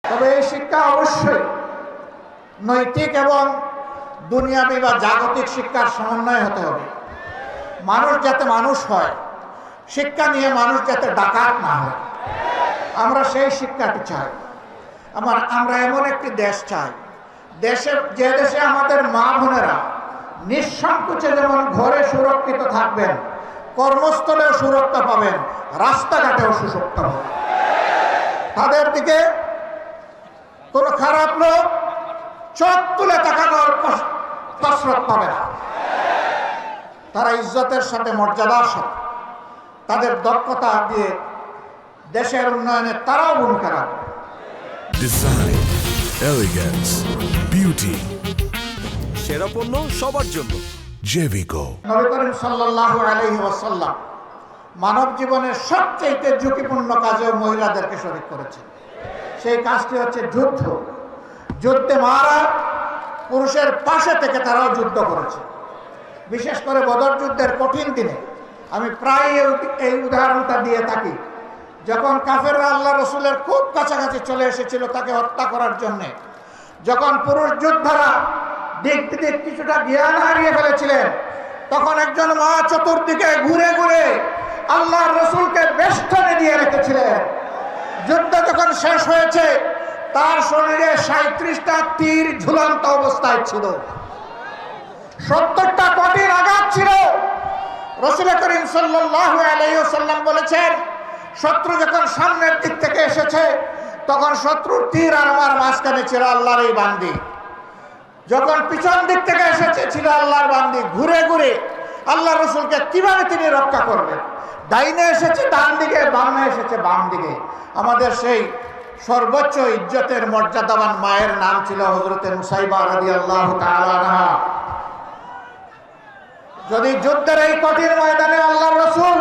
তবে এই শিক্ষা অবশ্যই নৈতিক এবং দুনিয়াবী বা জাগতিক শিক্ষার সমন্বয় হতে হবে। মানুষ যাতে মানুষ হয়, শিক্ষা নিয়ে মানুষ যাতে ডাকাত না হয়, আমরা সেই শিক্ষাটি চাই। আমরা এমন একটি দেশ চাই, যে দেশে আমাদের মা বোনেরা নিঃসংকোচে যেমন ঘরে সুরক্ষিত থাকবেন, কর্মস্থলেও সুরক্ষা পাবেন, রাস্তাঘাটেও সুরক্ষা পাবেন। তাদের দিকে কোনো খারাপ লোক চোখ তুলে তাকানোর কসরত পাবে না। তারা ইজ্জতের সাথে, মর্যাদার সাথে, তাদের দক্ষতা দিয়ে দেশের উন্নয়নে তারাও ভূমিকা রাখবে। ডিজাইন, এলিগেন্স, বিউটি, সেরা পণ্য সবার জন্য জেভিকো। নবী করিম সাল্লাল্লাহু আলাইহি ওয়াসাল্লাম মানব জীবনের সবচেয়ে ঝুঁকিপূর্ণ কাজে মহিলাদেরকে শরীক করেছেন। সেই কাজটি হচ্ছে যুদ্ধ। যুদ্ধে মারা পুরুষের পাশে থেকে তারাও যুদ্ধ করেছে। বিশেষ করে বদর যুদ্ধের কঠিন দিনে আমি প্রায় এই উদাহরণটা দিয়ে থাকি। যখন কাফেররা আল্লাহ রসুলের খুব কাছাকাছি চলে এসেছিল তাকে হত্যা করার জন্যে, যখন পুরুষ যোদ্ধারা দিক বিদিক কিছুটা জ্ঞান হারিয়ে ফেলেছিলেন, তখন একজন মা চতুর্দিকে ঘুরে ঘুরে আল্লাহর রসুলকে বেষ্টনে দিয়ে রেখেছিলেন। যুদ্ধ যখন শেষ হয়েছে, তার শরীরে 37টা তীর ঝুলন্ত অবস্থায় ছিল, 70টা কঠিন আঘাত ছিল। রাসূল করিম সাল্লাল্লাহু আলাইহি ওয়াসাল্লাম বলেছেন, শত্রু যখন সামনের দিক থেকে এসেছে তখন শত্রুর তীর আর আমার মাঝখানে ছিল আল্লাহর এই বান্দি। যখন পিছন দিক থেকে এসেছে ছিল আল্লাহর বান্দি। ঘুরে ঘুরে আল্লাহ রসুলকে কিভাবে তিনি রক্ষা করবেন। ডাইনে এসেছে ডান দিকে, বামে এসেছে বাম দিকে। আমাদের সেই সর্বোচ্চ ইজ্জতের মর্যাদাবান মায়ের নাম ছিল হযরতে মুসাইবা রাদিয়াল্লাহু তাআলা আনহা। যদি যুদ্ধের এই কঠিন ময়দানে আল্লাহর রাসূল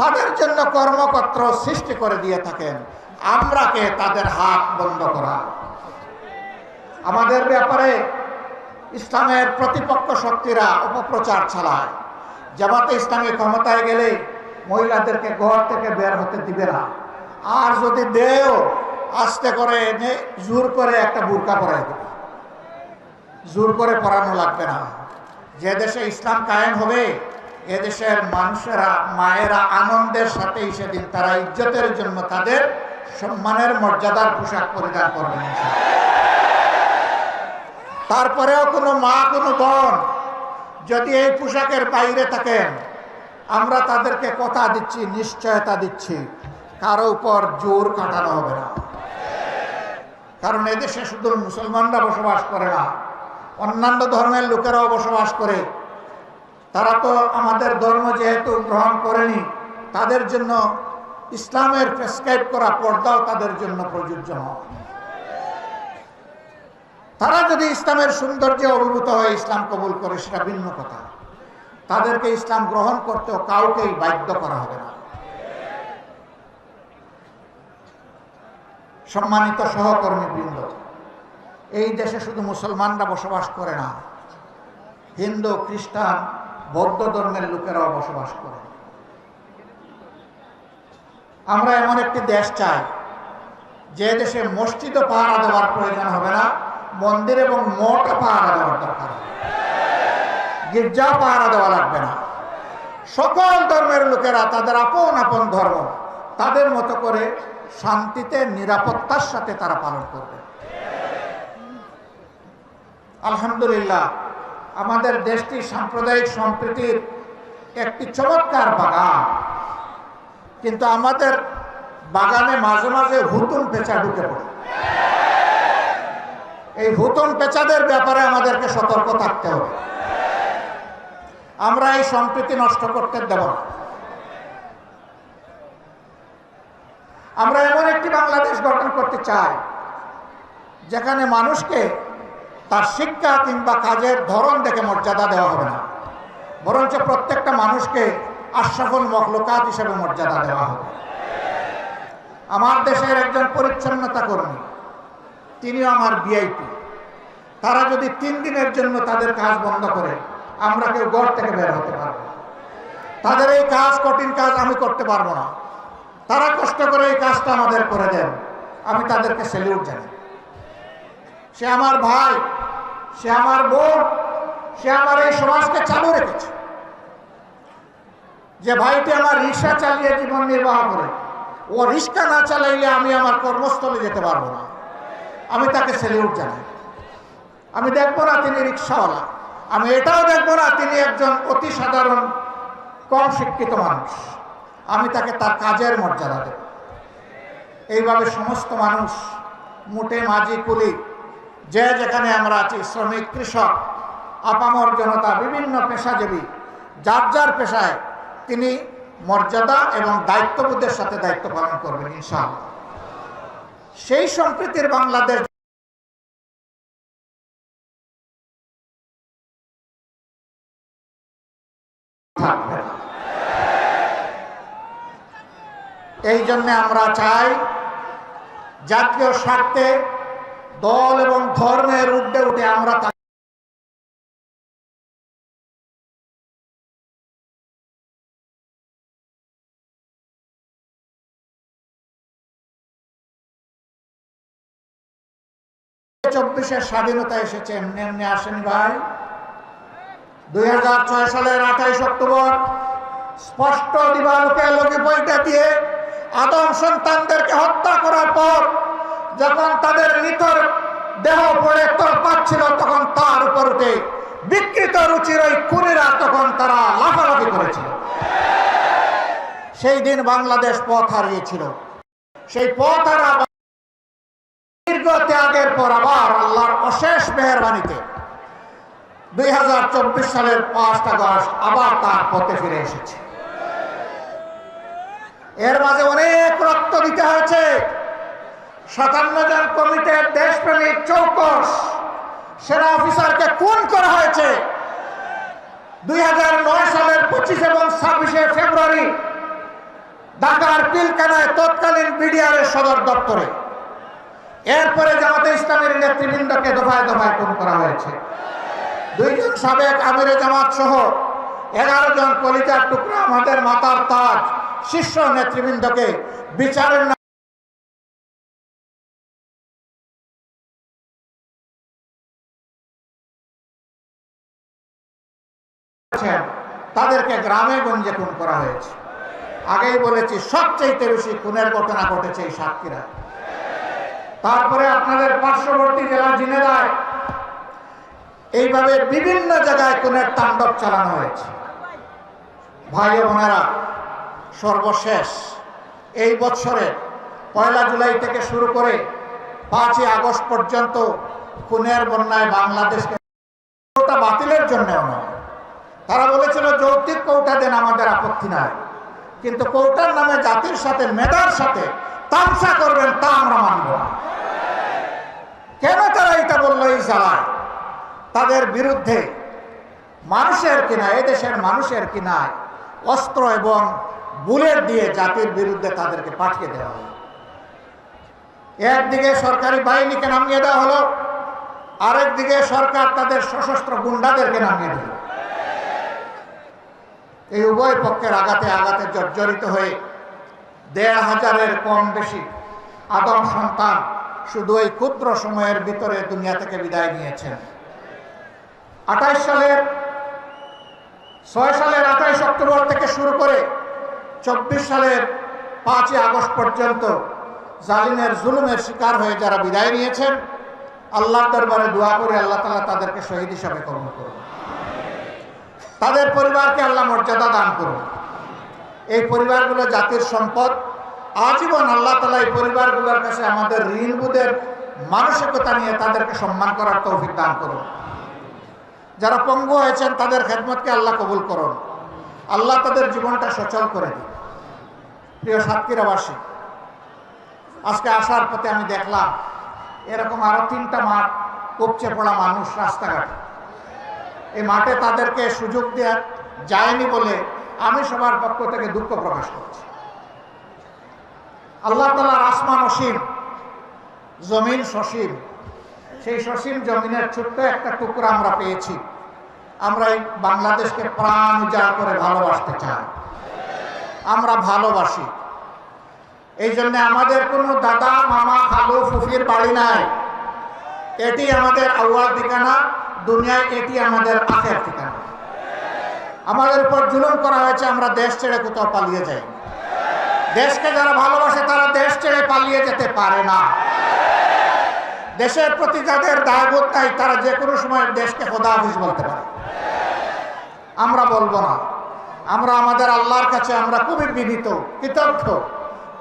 তাদের জন্য কর্মক্ষেত্র সৃষ্টি করে দিয়ে থাকেন, আমরা কে তাদের হাত বন্ধ করা? আমাদের ব্যাপারে ইসলামের প্রতিপক্ষ শক্তিরা অপপ্রচার চালায়। জামাতে ইসলামী ক্ষমতায় গেলে মহিলাদেরকে ঘর থেকে বের হতে দিবে না, আর যদি দেও আস্তে করে এনে জোর করে একটা বুরকা পরাই দেবে। জোর করে পরানো লাগবে না। যে দেশে ইসলাম কায়েম হবে, এদেশের মানুষেরা, মায়েরা আনন্দের সাথে সেদিন তারা ইজ্জতের জন্য তাদের সম্মানের মর্যাদার পোশাক পরিধান করবেন। তারপরেও কোনো মা, কোনো বোন যদি এই পোশাকের বাইরে থাকেন, আমরা তাদেরকে কথা দিচ্ছি, নিশ্চয়তা দিচ্ছি, কারো উপর জোর কাটানো হবে না। কারণ এদেশে শুধু মুসলমানরা বসবাস করে না, অন্যান্য ধর্মের লোকেরাও বসবাস করে। তারা তো আমাদের ধর্ম যেহেতু গ্রহণ করেনি, তাদের জন্য ইসলামের প্রেসক্রাইব করা পর্দাও তাদের জন্য প্রযোজ্য হয়। তারা যদি ইসলামের সৌন্দর্যে অভিভূত হয়ে ইসলাম কবুল করে সেটা ভিন্ন কথা। তাদেরকে ইসলাম গ্রহণ করতেও কাউকেই বাধ্য করা হবে না। সম্মানিত সহকর্মীবৃন্দ, এই দেশে শুধু মুসলমানরা বসবাস করে না, হিন্দু, খ্রিস্টান, বৌদ্ধ ধর্মের লোকেরাও বসবাস করে। আমরা এমন একটি দেশ চাই যে দেশে মসজিদও পাহারা দেওয়ার প্রয়োজন হবে না, মন্দির এবং মঠ পাহারা দেওয়ার দরকার, গির্জা পাহারা দেওয়া লাগবে না। সকল ধর্মের লোকেরা তাদের আপন আপন ধর্ম তাদের মতো করে শান্তিতে, নিরাপত্তার সাথে তারা পালন করবে। আলহামদুলিল্লাহ, আমাদের দেশটি সাম্প্রদায়িক সম্প্রীতির একটি চমৎকার বাগান, কিন্তু আমাদের বাগানে মাঝে মাঝে হুতুম পেঁচা ঢুকে পড়ে। এই হুতুম পেঁচাদের ব্যাপারে আমাদেরকে সতর্ক থাকতে হবে। আমরা এই সম্প্রীতি নষ্ট করতে দেব না। আমরা এমন একটি বাংলাদেশ গঠন করতে চাই যেখানে মানুষকে তার শিক্ষা কিংবা কাজের ধরন দেখে মর্যাদা দেওয়া হবে না, বরঞ্চ প্রত্যেকটা মানুষকে আশরাফুল মখলুকাত হিসেবে মর্যাদা দেওয়া হবে। আমার দেশের একজন পরিচ্ছন্নতা কর্মী, তিনিও আমার ভিআইপি। তারা যদি 3 দিনের জন্য তাদের কাজ বন্ধ করে, আমরা কেউ ঘর থেকে বের হতে পারবো না। তাদের এই কাজ, কঠিন কাজ আমি করতে পারবো না। তারা কষ্ট করে এই কাজটা আমাদের করে দেন। আমি তাদেরকে স্যালিউট জানাই। সে আমার ভাই, সে আমার বোন, সে আমার এই সমাজকে চালু রেখেছে। যে ভাইটি আমার রিক্সা চালিয়ে জীবন নির্বাহ করে, ও রিক্সা না চালাইলে আমি আমার কর্মস্থলে যেতে পারবো না, আমি তাকে স্যালিউট জানাই। আমি দেখবো না তিনি রিক্সাওয়ালা, আমি এটাও দেখবো না তিনি একজন অতি সাধারণ কম শিক্ষিত মানুষ, আমি তাকে তার কাজের মর্যাদা দেব। এইভাবে সমস্ত মানুষ, মুটে মাঝি কুলি, যে যেখানে আমরা আছি, শ্রমিক, কৃষক, আপামর জনতা, বিভিন্ন পেশাজীবী, যার যার পেশায় তিনি মর্যাদা এবং দায়িত্ববোধের সাথে দায়িত্ব পালন করবেন ইনশাআল্লাহ। সেই সম্প্রীতির বাংলাদেশ থাকবে না। এই জন্য আমরা চাই জাতীয় স্বার্থে দল এবং ধর্মের ঊর্ধ্বে উঠে আমরা চব্বিশের স্বাধীনতা এসেছে এমনি এমনি আসেনি ভাই। 2006 সালের 28 অক্টোবর স্পষ্ট দিবালোকে লোকে বইটা দিয়ে আদম সন্তানদেরকে হত্যা করার পর যখন তাদের নিতর দেহ পড়ে তলপাচ্ছিল, তখন তার উপর উঠে বিকৃত রুচির ওই খুনিরা তখন তারা লাফালাফি করেছিল। সেই দিন বাংলাদেশ পথ হারিয়েছিল। সেই পথ হারা দীর্ঘ ত্যাগের পর আবার আল্লাহর অশেষ মেহেরবানিতে 2024 সালের 5 আগস্ট আবার তার পথে ফিরে এসেছে। এর মাঝে অনেক রক্ত দিতে হয়েছে। 57 জন কমিটির দেশপ্রেমিক চৌকস সেনা অফিসারকে খুন করা হয়েছে 2009 সালের 25 এবং 26 ফেব্রুয়ারি ঢাকার পিলখানায় তৎকালীন বিডিআরের সদর দপ্তরে। এরপরে জামাতে ইসলামের নেতৃবৃন্দকে দফায় দফায় খুন করা হয়েছে। 2 জন সাবেক আমিরে জামাত সহ 11 জন কলিজার টুকরা আমাদের মাতার তাজ শীর্ষ নেতৃবৃন্দকে বিচারের তাদেরকে গ্রামে গঞ্জে খুন করা হয়েছে। আগেই বলেছি সবচেয়ে বেশি খুনের ঘটনা ঘটেছে এই সাতক্ষীরা। তারপরে আপনাদের পার্শ্ববর্তী জেলা ঝিনাইদহ, এইভাবে বিভিন্ন জায়গায় খুনের তাণ্ডব চালানো হয়েছে। ভাই ও বোনেরা, সর্বশেষ এই বছরে 1 জুলাই থেকে শুরু করে 5 আগস্ট পর্যন্ত খুনের বন্যায় বাংলাদেশকে কোটা বাতিলের জন্যও নয়। তারা বলেছিল যৌক্তিক কোটা দেন, আমাদের আপত্তি নাই, কিন্তু কোটার নামে জাতির সাথে মেধার সাথে তামসা করবেন তা আমরা মানব না। কেন তারা এটা বললো? এই জ্বালায় তাদের বিরুদ্ধে মানুষের কিনা, এদেশের মানুষের কিনায় অস্ত্র এবং বুলেট দিয়ে জাতির বিরুদ্ধে তাদেরকে পাঠিয়ে দেওয়া হলো। একদিকে সরকারি বাহিনীকে নামিয়ে দেওয়া হলো, আরেকদিকে সরকার তাদের সশস্ত্র গুন্ডাদেরকে নামিয়ে দিল। এই উভয় পক্ষের আঘাতে আঘাতে জর্জরিত হয়ে 1,500-এর কম বেশি আদম সন্তান শুধু এই ক্ষুদ্র সময়ের ভিতরে দুনিয়া থেকে বিদায় নিয়েছেন। 6 সালের 28 অক্টোবর থেকে শুরু করে 24 সালের 5 আগস্ট পর্যন্ত জালিমের জুলুমের শিকার হয়ে যারা বিদায় নিয়েছেন, আল্লাহর দরবারে দোয়া করে আল্লাহ তাআলা তাদেরকে শহীদ হিসাবে কবুল করুন। তাদের পরিবারকে আল্লাহ মর্যাদা দান করুন। এই পরিবারগুলো জাতির সম্পদ। আজীবন আল্লাহ তাআলা এই পরিবারগুলোর কাছে আমাদের ঋণবোধের মানসিকতা নিয়ে তাদেরকে সম্মান করার তৌফিক দান করুন। যারা পঙ্গু হয়েছেন তাদের খেদমতকে আল্লাহ কবুল করুন। আল্লাহ তাদের জীবনটা সচল করে দিন। প্রিয় সাতক্ষীরাবাসী, আজকে আসার পথে আমি দেখলাম এরকম আরো 3টা মাঠ উপচে পড়া মানুষ রাস্তাঘাটে। এই মাঠে তাদেরকে সুযোগ দেওয়া যায়নি বলে আমি সবার পক্ষ থেকে দুঃখ প্রকাশ করছি। আল্লাহ তাআলার আসমান অসীম, জমিন সসীম। সেই সসীম জমিনের ছোট্ট একটা টুকরা আমরা পেয়েছি। আমরা এই বাংলাদেশকে প্রাণ উজাড় করে ভালোবাসতে চাই। আমরা ভালোবাসি। এই জন্য আমাদের কোনো দাদা, মামা, খালু ফুফির বাড়ি নাই। এটি আমাদের আউয়াল ঠিকানা, দুনিয়ায় এটি আমাদের আখের ঠিকানা। আমাদের উপর জুলুম করা হয়েছে, আমরা দেশ ছেড়ে কোথাও পালিয়ে যাই। দেশকে যারা ভালোবাসে তারা দেশ ছেড়ে পালিয়ে যেতে পারে না। দেশের প্রতি যাদের দায়বোধ নাই তারা যে কোনো সময় দেশকে খোদা হাফিজ বলতে পারে। আমরা বলবো না। আমরা আমাদের আল্লাহর কাছে আমরা খুবই বিনীত, কৃতজ্ঞ।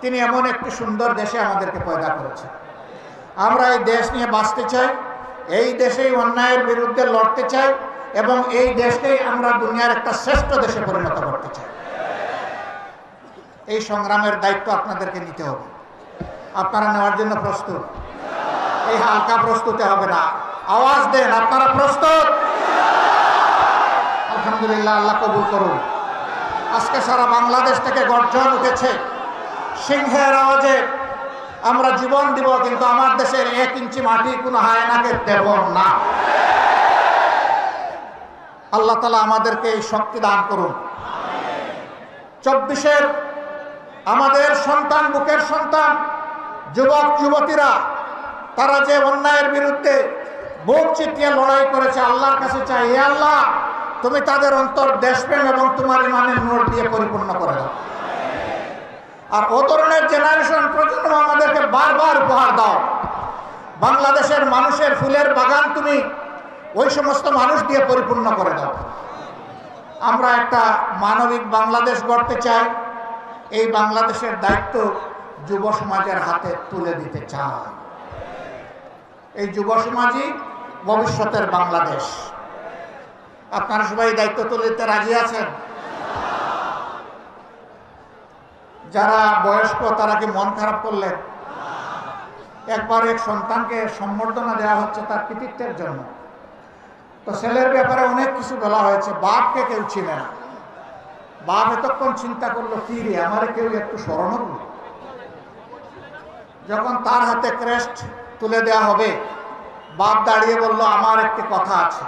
তিনি এমন একটি সুন্দর দেশে আমাদেরকে পয়দা করেছেন। আমরা এই দেশ নিয়ে বাঁচতে চাই, এই দেশেই অন্যায়ের বিরুদ্ধে লড়তে চাই এবং এই দেশকেই আমরা দুনিয়ার একটা শ্রেষ্ঠ দেশে পরিণত করতে চাই। এই সংগ্রামের দায়িত্ব আপনাদেরকে নিতে হবে। আপনারা নেওয়ার জন্য প্রস্তুত? এই হালকা প্রস্তুতে হবে না, আওয়াজ দেন আপনারা প্রস্তুত? আলহামদুলিল্লাহ, আল্লাহ কবুল করুন। আজকে সারা বাংলাদেশ থেকে গর্জন উঠেছে সিংহের আওয়াজে। আমরা জীবন দিব, কিন্তু আমার দেশের 1 ইঞ্চি মাটি কোনো হায়নাকে দেব না। আল্লাহ তাআলা আমাদেরকে এই শক্তি দান করুন। 24-এর আমাদের সন্তান, বুকের সন্তান, যুবক যুবতীরা, তারা যে অন্যায়ের বিরুদ্ধে বুক চিতিয়ে লড়াই করেছে, আল্লাহর কাছে চাই, হে আল্লাহ তুমি তাদের অন্তর দেশপ্রেম এবং তোমার ইমানের নূর দিয়ে পরিপূর্ণ করে দাও। আর ও ধরনের জেনারেশন প্রজন্ম আমাদেরকে বারবার উপহার দাও। বাংলাদেশের মানুষের ফুলের বাগান তুমি ওই সমস্ত মানুষ দিয়ে পরিপূর্ণ করে দাও। আমরা একটা মানবিক বাংলাদেশ গড়তে চাই। এই বাংলাদেশের দায়িত্ব যুব সমাজের হাতে তুলে দিতে চাই। এই যুব সমাজই ভবিষ্যতের বাংলাদেশ। আপনারা সবাই দায়িত্ব তুলে দিতে রাজি আছেন? যারা বয়স্ক তারা কি মন খারাপ করলেন? একবার এক সন্তানকে সম্বর্ধনা দেওয়া হচ্ছে তার কৃতিত্বের জন্য। তো ছেলের ব্যাপারে অনেক কিছু বলা হয়েছে। বাপকে কেউ চিনে না। বাপ এতক্ষণ চিন্তা করলো, কি রে আমারে কেউ একটু স্মরণও করল। যখন তার হাতে ক্রেস্ট তুলে দেওয়া হবে, বাপ দাঁড়িয়ে বলল, আমার একটি কথা আছে।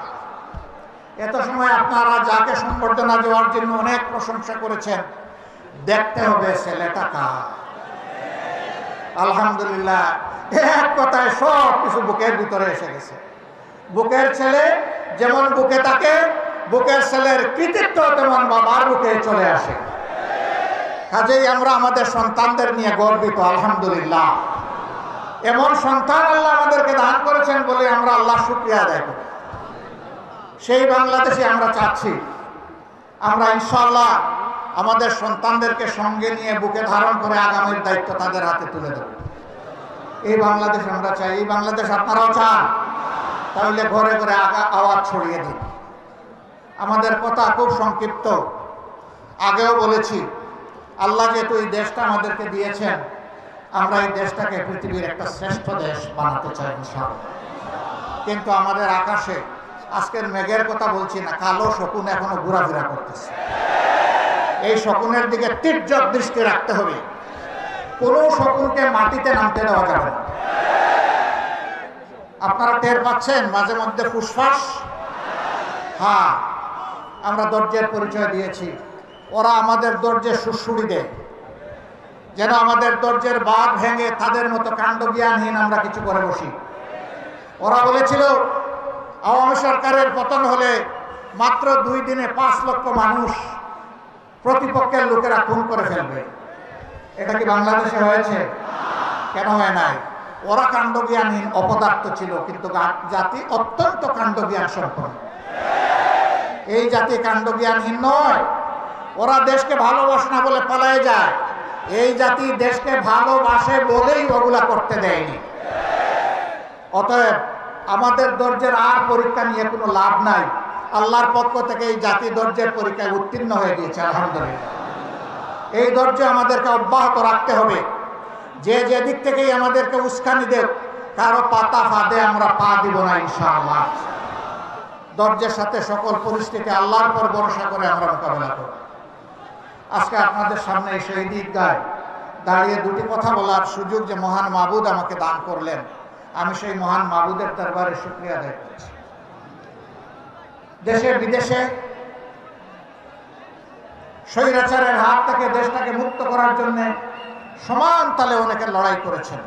এত সময় আপনারা যাকে সম্বর্ধনা দেওয়ার জন্য অনেক প্রশংসা করেছেন, দেখতে হবে ছেলেটা কার। আলহামদুলিল্লাহ, এক কথায় সব কিছু বুকের ভিতরে এসে গেছে। বুকের ছেলে যেমন বুকে থাকে, বুকের ছেলের কৃতিত্ব তেমন বাবার বুকে চলে আসে। কাজেই আমরা আমাদের সন্তানদের নিয়ে গর্বিত। আলহামদুলিল্লাহ, এমন সন্তান আল্লাহ আমাদেরকে দান করেছেন বলে আমরা আল্লাহ শুকরিয়া আদায় করি। সেই বাংলাদেশে আমরা চাচ্ছি। আমরা ইনশাআল্লাহ আমাদের সন্তানদেরকে সঙ্গে নিয়ে বুকে ধারণ করে আগামীর দায়িত্ব তাদের হাতে তুলে দেব। এই বাংলাদেশ আমরা চাই। এই বাংলাদেশ আপনারাও চান? তাহলে ঘরে ঘরে আওয়াজ ছড়িয়ে দিন। আমাদের কথা খুব সংক্ষিপ্ত। আগেও বলেছি, আল্লাহ যেহেতু এই দেশটা আমাদেরকে দিয়েছেন, আমরা এই দেশটাকে পৃথিবীর একটা শ্রেষ্ঠ দেশ বানাতে চাই ইনশাআল্লাহ। কিন্তু আমাদের আকাশে আজকের মেঘের কথা বলছি না, কালো শকুন এখনো ঘোরাফেরা করতেছে। এই শকুনের দিকে তীর্যক দৃষ্টি রাখতে হবে। কোনো শকুনকে মাটিতে নামতে দেওয়া যাবে না। আপনারা টের পাচ্ছেন মাঝে মধ্যে ফুসফাস? হ্যাঁ, আমরা ধৈর্যের পরিচয় দিয়েছি। ওরা আমাদের ধৈর্যের সুড়সুড়ি দেয়, যেন আমাদের ধৈর্যের বাঁধ ভেঙে তাদের মতো কাণ্ডজ্ঞানহীন আমরা কিছু করে বসি। ওরা বলেছিল আওয়ামী সরকারের পতন হলে মাত্র 2 দিনে 5 লক্ষ মানুষ প্রতিপক্ষের লোকেরা খুন করে ফেলবে। এটা কি বাংলাদেশে হয়েছে? কেন হয় নাই? ওরা কাণ্ডজ্ঞানহীন অপদার্থ ছিল, কিন্তু জাতি অত্যন্ত কাণ্ডজ্ঞান সম্পন্ন। এই জাতি কাণ্ডজ্ঞানহীন নয়। ওরা দেশকে ভালোবাসে না বলে পালায় যায়। এই জাতি দেশকে ভালোবাসে বলেই ওগুলা করতে দেয়নি। অতএব আমাদের ধৈর্যের আর পরীক্ষা নিয়ে কোনো লাভ নাই। আল্লাহর পক্ষ থেকে এই জাতি ধৈর্যের পরীক্ষায় উত্তীর্ণ হয়ে গিয়েছে আলহামদুলিল্লাহ। এই ধৈর্য আমাদেরকে অব্যাহত রাখতে হবে। যে যেদিক থেকেই আমাদেরকে উস্কানি দেব, কারো পাতা ফাঁদে আমরা পা দিব না ইনশাআল্লাহ। ধৈর্যের সাথে সকল পরিস্থিতি আল্লাহর পর ভরসা করে আমরা মোকাবেলা করব। আজকে আপনাদের সামনে এই শহীদ ঈদগায় দাঁড়িয়ে 2টি কথা বলার সুযোগ যে মহান মাবুদ আমাকে দান করলেন, আমি সেই মহান মাবুদের দরবারে শুকরিয়া আদায় করছি। দেশে বিদেশে স্বৈরাচারের হাত থেকে দেশটাকে মুক্ত করার জন্য সমান তালে অনেকে লড়াই করেছেন।